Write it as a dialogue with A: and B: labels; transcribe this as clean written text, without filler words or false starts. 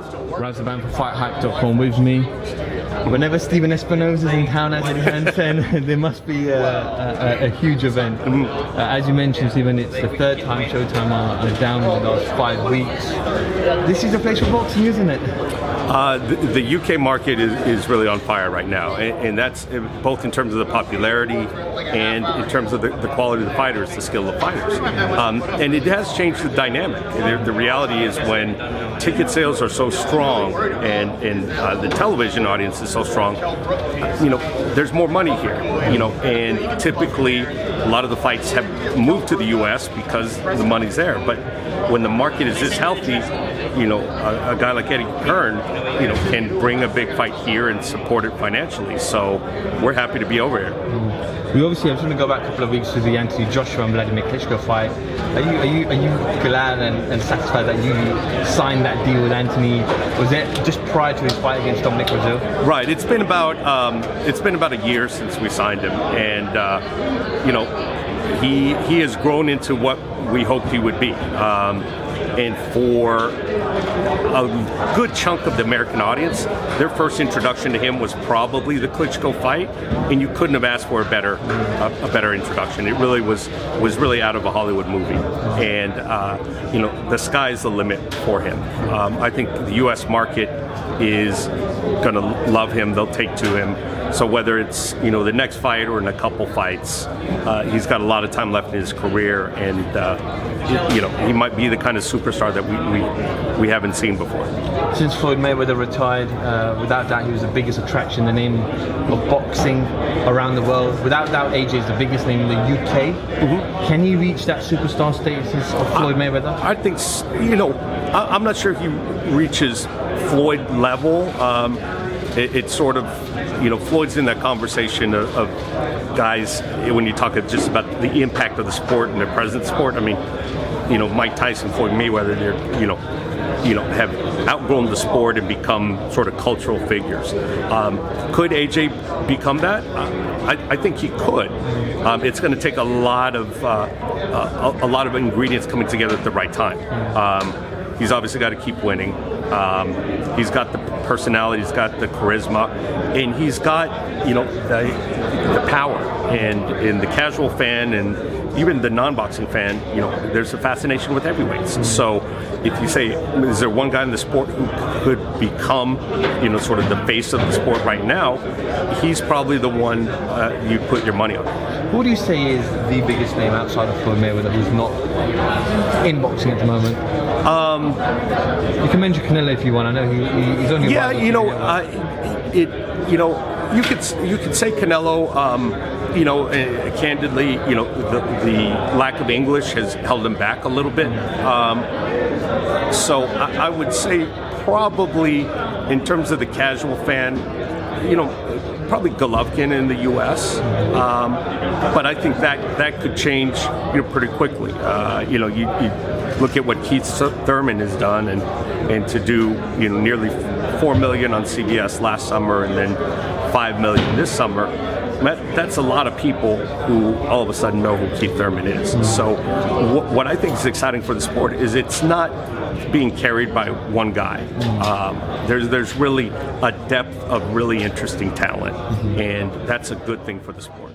A: Razaban for FightHype.com with me. Whenever Steven Espinoza is in town as in Hansen, there must be a huge event. As you mentioned, Steven, it's the third time Showtime are down in the last 5 weeks. This is a place for boxing, isn't it?
B: The UK market is really on fire right now, and that's both in terms of the popularity and in terms of the quality of the fighters, the skill of fighters. And it has changed the dynamic. The reality is when ticket sales are so strong and the television audience is so strong, there's more money here, and typically a lot of the fights have moved to the US because the money's there. But when the market is this healthy, a guy like Eddie Hearn, can bring a big fight here and support it financially. So we're happy to be over here.
A: We obviously, I was going to go back a couple of weeks to the Anthony Joshua and Vladimir Klitschko fight. Are you glad and satisfied that you signed that deal with Anthony? Was it just prior to his fight against Dominic Brazil?
B: Right. It's been about a year since we signed him, and he has grown into what we hoped he would be. And for a good chunk of the American audience, their first introduction to him was probably the Klitschko fight, and you couldn't have asked for a better introduction. It really was really out of a Hollywood movie, and the sky's the limit for him. I think the U.S. market is going to love him. They'll take to him. So whether it's the next fight or in a couple fights, he's got a lot of time left in his career, and he might be the kind of superstar that we haven't seen before.
A: Since Floyd Mayweather retired, without doubt he was the biggest attraction, the name of boxing around the world. Without doubt, AJ is the biggest name in the UK. Can he reach that superstar status of Floyd Mayweather?
B: I think I'm not sure if he reaches Floyd level. It's sort of, Floyd's in that conversation of guys, when you talk just about the impact of the sport and the present sport. I mean, Mike Tyson, Floyd Mayweather, they're, have outgrown the sport and become sort of cultural figures. Could AJ become that? I think he could. It's going to take a lot of ingredients coming together at the right time. He's obviously got to keep winning. He's got the personality, he's got the charisma, and he's got the power. And the casual fan and even the non-boxing fan, there's a fascination with heavyweights. So if you say, is there one guy in the sport who could become, sort of the face of the sport right now, he's probably the one you put your money on.
A: Who do you say is the biggest name outside of Floyd Mayweather who's not in boxing at the moment? You can mention Canelo if you want. I know he's only.
B: Yeah, you could say Canelo. Candidly, the lack of English has held him back a little bit. So I would say probably in terms of the casual fan, probably Golovkin in the U.S. But I think that could change pretty quickly. You look at what Keith Thurman has done, and to do nearly $4 million on CBS last summer and then $5 million this summer. That's a lot of people who all of a sudden know who Keith Thurman is. So what I think is exciting for the sport is it's not being carried by one guy. There's really a depth of really interesting talent, and that's a good thing for the sport.